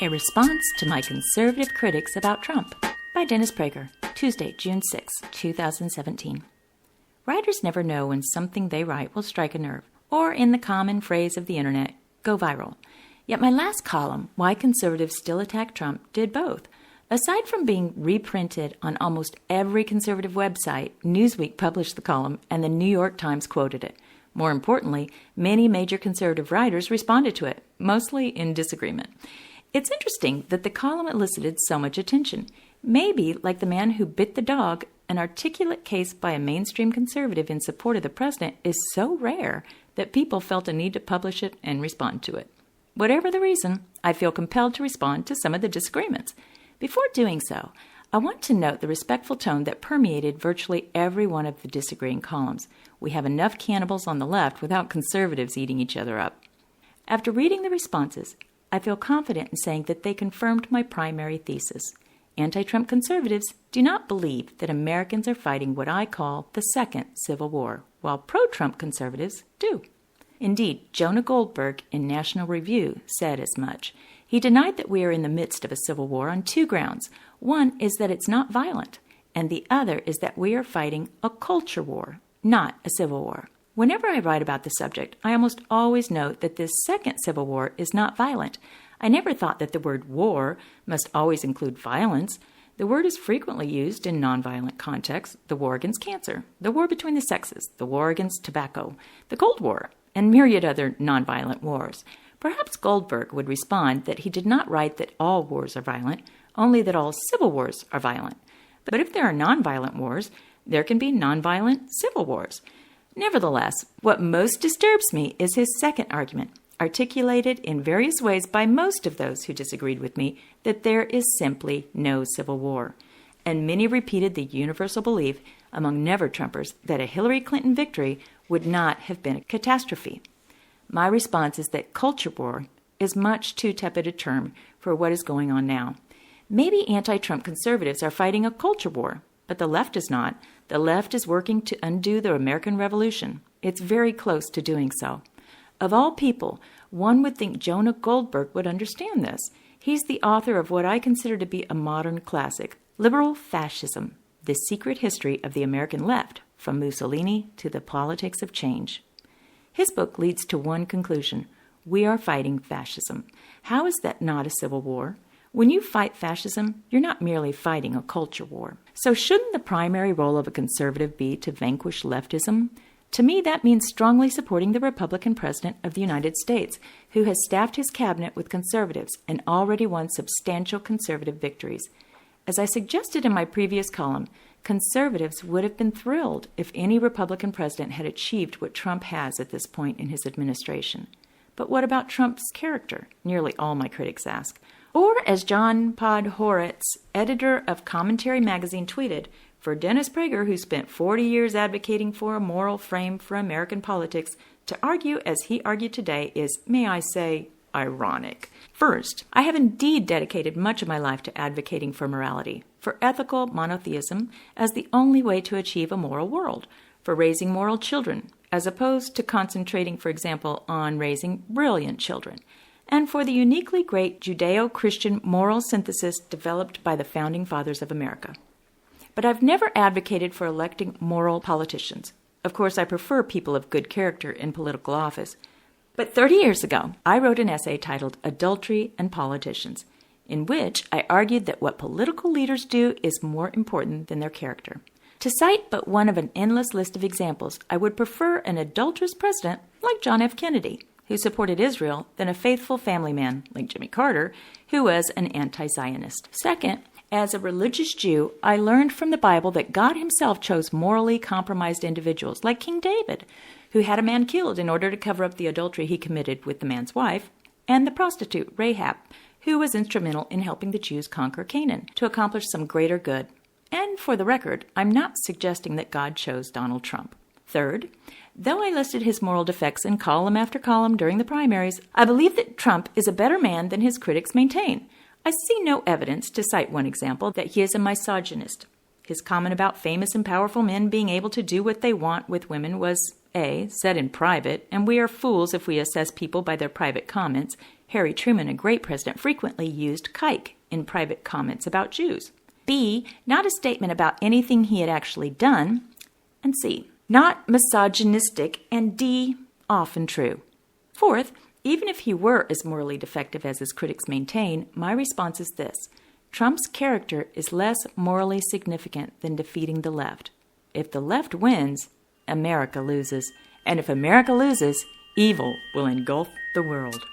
A response to my conservative critics about Trump by Dennis Prager, Tuesday, June 6, 2017. Writers never know when something they write will strike a nerve, or in the common phrase of the internet, go viral. Yet my last column, Why Conservatives Still Attack Trump, did both. Aside from being reprinted on almost every conservative website, Newsweek published the column and the New York Times quoted it. More importantly, many major conservative writers responded to it, mostly in disagreement. It's interesting that the column elicited so much attention. Maybe, like the man who bit the dog, an articulate case by a mainstream conservative in support of the president is so rare that people felt a need to publish it and respond to it. Whatever the reason, I feel compelled to respond to some of the disagreements. Before doing so, I want to note the respectful tone that permeated virtually every one of the disagreeing columns. We have enough cannibals on the left without conservatives eating each other up. After reading the responses, I feel confident in saying that they confirmed my primary thesis. Anti-Trump conservatives do not believe that Americans are fighting what I call the second Civil War, while pro-Trump conservatives do. Indeed, Jonah Goldberg in National Review said as much. He denied that we are in the midst of a civil war on two grounds. One is that it's not violent, and the other is that we are fighting a culture war, not a civil war. Whenever I write about the subject, I almost always note that this second Civil War is not violent. I never thought that the word war must always include violence. The word is frequently used in nonviolent contexts: the war against cancer, the war between the sexes, the war against tobacco, the Cold War, and myriad other nonviolent wars. Perhaps Goldberg would respond that he did not write that all wars are violent, only that all civil wars are violent. But if there are nonviolent wars, there can be nonviolent civil wars. Nevertheless, what most disturbs me is his second argument, articulated in various ways by most of those who disagreed with me, that there is simply no civil war. And many repeated the universal belief among never-Trumpers that a Hillary Clinton victory would not have been a catastrophe. My response is that culture war is much too tepid a term for what is going on now. Maybe anti-Trump conservatives are fighting a culture war, but the left is not. The left is working to undo the American Revolution. It's very close to doing so. Of all people, one would think Jonah Goldberg would understand this. He's the author of what I consider to be a modern classic, Liberal Fascism, The Secret History of the American Left, from Mussolini to the Politics of Change. His book leads to one conclusion: we are fighting fascism. How is that not a civil war? When you fight fascism, you're not merely fighting a culture war. So shouldn't the primary role of a conservative be to vanquish leftism? To me, that means strongly supporting the Republican president of the United States, who has staffed his cabinet with conservatives and already won substantial conservative victories. As I suggested in my previous column, conservatives would have been thrilled if any Republican president had achieved what Trump has at this point in his administration. But what about Trump's character? Nearly all my critics ask. Or, as John Podhoretz, editor of Commentary Magazine, tweeted, for Dennis Prager, who spent 40 years advocating for a moral frame for American politics, to argue as he argued today is, may I say, ironic. First, I have indeed dedicated much of my life to advocating for morality, for ethical monotheism as the only way to achieve a moral world, for raising moral children, as opposed to concentrating, for example, on raising brilliant children, and for the uniquely great Judeo-Christian moral synthesis developed by the Founding Fathers of America. But I've never advocated for electing moral politicians. Of course, I prefer people of good character in political office. But 30 years ago, I wrote an essay titled Adultery and Politicians, in which I argued that what political leaders do is more important than their character. To cite but one of an endless list of examples, I would prefer an adulterous president like John F. Kennedy, who supported Israel, than a faithful family man like Jimmy Carter, who was an anti-Zionist. Second, as a religious Jew, I learned from the Bible that God himself chose morally compromised individuals like King David, who had a man killed in order to cover up the adultery he committed with the man's wife, and the prostitute Rahab, who was instrumental in helping the Jews conquer Canaan to accomplish some greater good. And for the record, I'm not suggesting that God chose Donald Trump. Third, though I listed his moral defects in column after column during the primaries, I believe that Trump is a better man than his critics maintain. I see no evidence, to cite one example, that he is a misogynist. His comment about famous and powerful men being able to do what they want with women was A, said in private, and we are fools if we assess people by their private comments. Harry Truman, a great president, frequently used kike in private comments about Jews. B, not a statement about anything he had actually done. And C, not misogynistic, and D, often true. Fourth, even if he were as morally defective as his critics maintain, my response is this: Trump's character is less morally significant than defeating the left. If the left wins, America loses. And if America loses, evil will engulf the world.